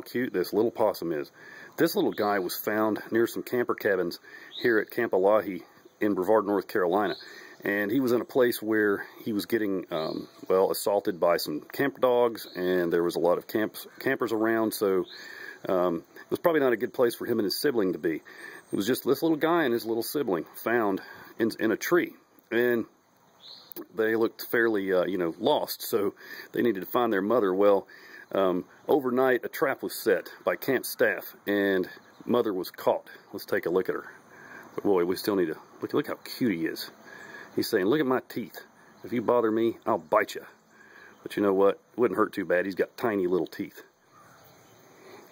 cute this little possum is. This little guy was found near some camper cabins here at Camp Illahee in Brevard, North Carolina. And he was in a place where he was getting, well, assaulted by some camp dogs, and there was a lot of campers around, so it was probably not a good place for him and his sibling to be. It was just this little guy and his little sibling found in a tree. And they looked fairly, you know, lost, so they needed to find their mother. Well, overnight, a trap was set by camp staff, and mother was caught. Let's take a look at her. But boy, we still need to look how cute he is. He's saying, look at my teeth. If you bother me, I'll bite you. But you know what? It wouldn't hurt too bad. He's got tiny little teeth.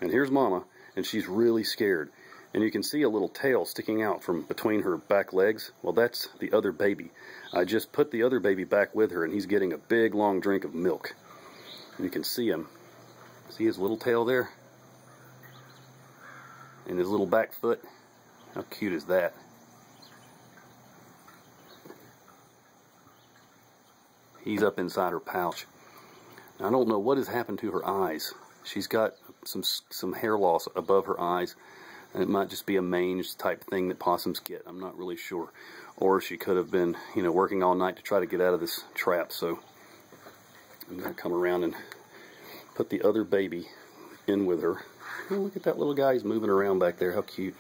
And here's Mama, and she's really scared. And you can see a little tail sticking out from between her back legs. Well, that's the other baby. I just put the other baby back with her, and he's getting a big, long drink of milk. And you can see him. See his little tail there? And his little back foot? How cute is that? He's up inside her pouch. Now, I don't know what has happened to her eyes. She's got some hair loss above her eyes, and it might just be a mange type thing that possums get. I'm not really sure. Or she could have been, you know, working all night to try to get out of this trap. So I'm going to come around and put the other baby in with her. Oh, look at that little guy. He's moving around back there. How cute.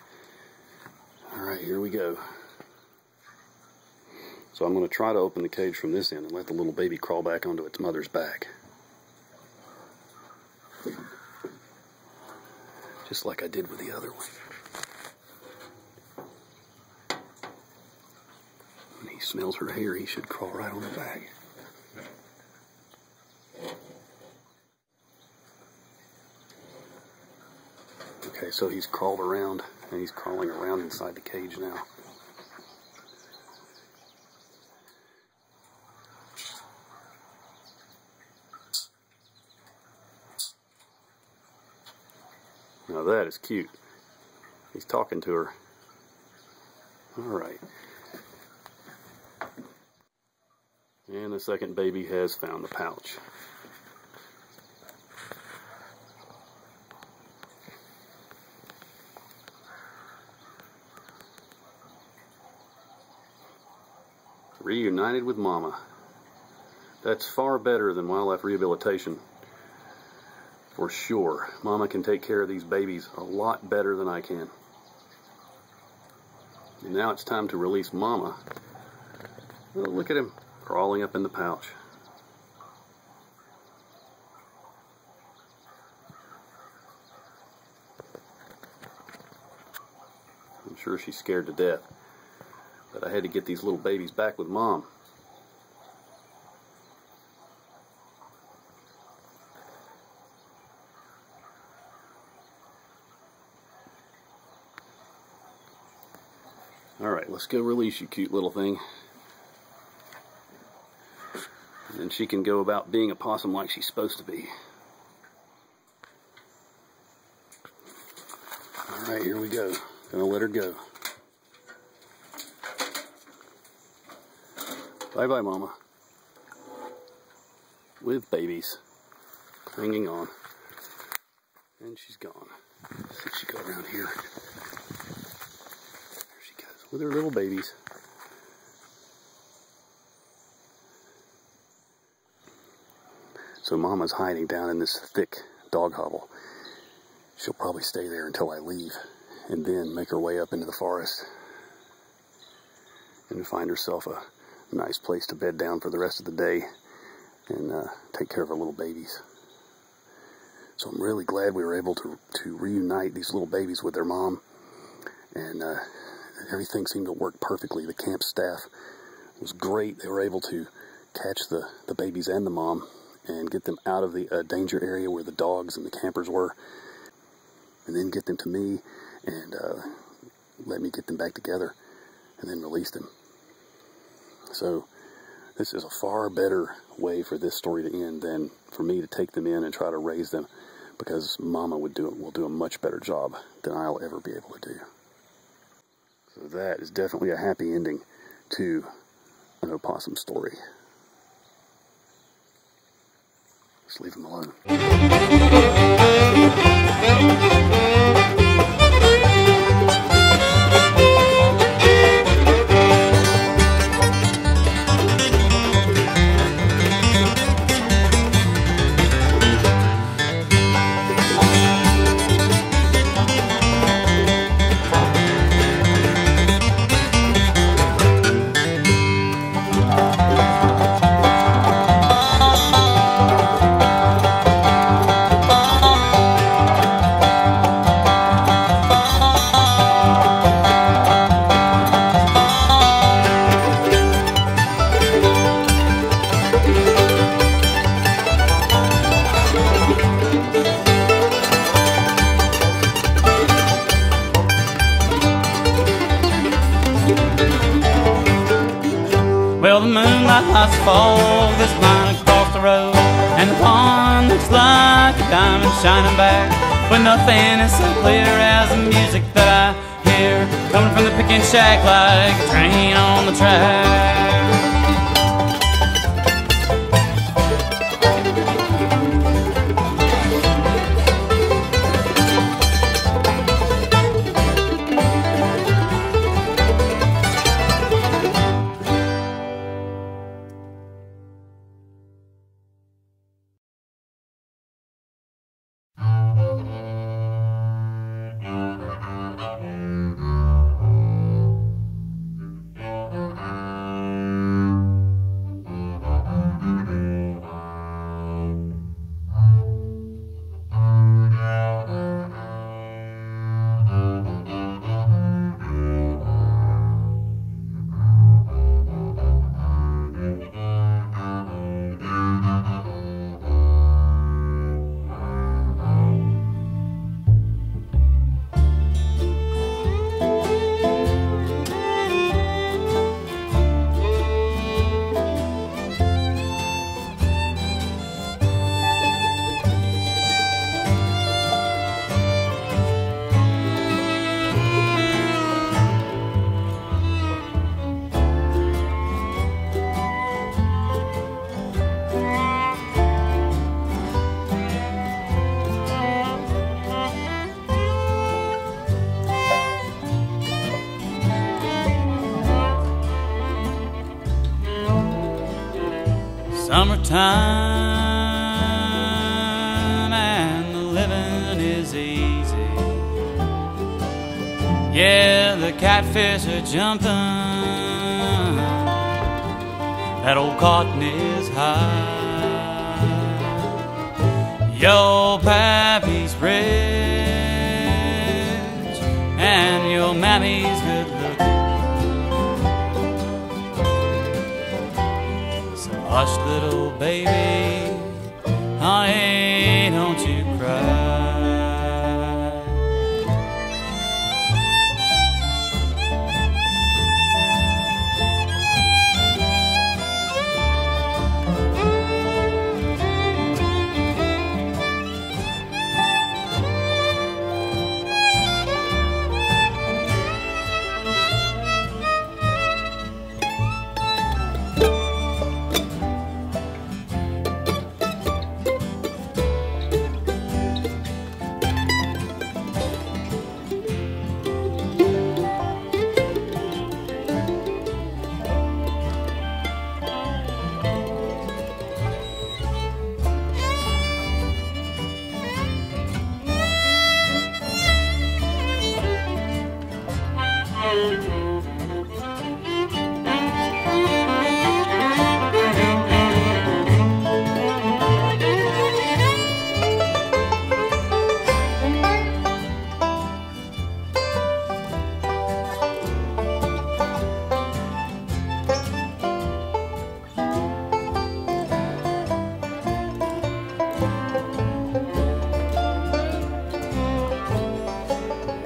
All right, here we go. So I'm going to try to open the cage from this end and let the little baby crawl back onto its mother's back. Just like I did with the other one. When he smells her hair, he should crawl right on her back. Okay, so he's crawled around, and he's crawling around inside the cage now. Now that is cute. He's talking to her. Alright. And the second baby has found the pouch. Reunited with Mama. That's far better than wildlife rehabilitation. For sure. Mama can take care of these babies a lot better than I can. And now it's time to release Mama. Oh, look at him crawling up in the pouch. I'm sure she's scared to death. But I had to get these little babies back with Mom. Alright, let's go release you, cute little thing. And then she can go about being a possum like she's supposed to be. Alright, here we go. Gonna let her go. Bye-bye, Mama. With babies. Hanging on. And she's gone. Let's see if she go around here. With her little babies. So Mama's hiding down in this thick dog hovel. She'll probably stay there until I leave, and then make her way up into the forest and find herself a nice place to bed down for the rest of the day and take care of her little babies. So I'm really glad we were able to reunite these little babies with their mom, and everything seemed to work perfectly. The camp staff was great. They were able to catch the babies and the mom and get them out of the danger area where the dogs and the campers were, and then get them to me and let me get them back together and then release them. So this is a far better way for this story to end than for me to take them in and try to raise them, because Mama will do a much better job than I'll ever be able to do. So that is definitely a happy ending to an opossum story. Just leave them alone. white lights fog this line across the road, and the pond looks like a diamond shining back, but nothing is so clear as the music that I hear coming from the picking shack like a train on the track. Summertime and the living is easy. Yeah, the catfish are jumping, that old cotton is high. Your pappy's rich and your mammy's good looking. So hush, little baby, honey, don't you cry.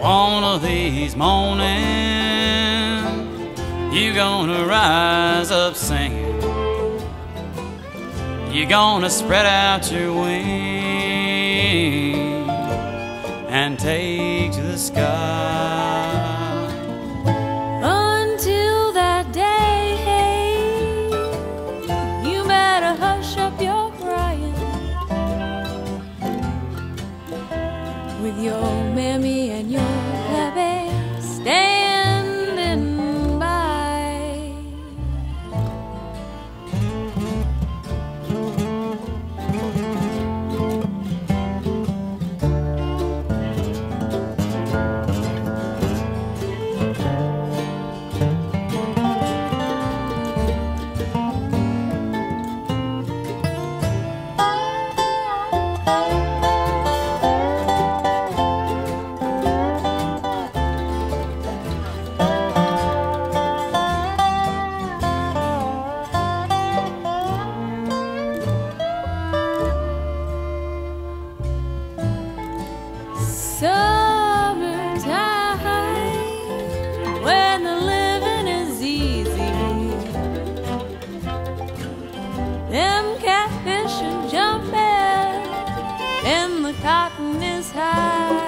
One of these mornings, you're gonna rise up singing. You're gonna spread out your wings and take to the sky. Until that day, hey, you better hush up your crying with your mammy and your pappy standing by. cotton is high.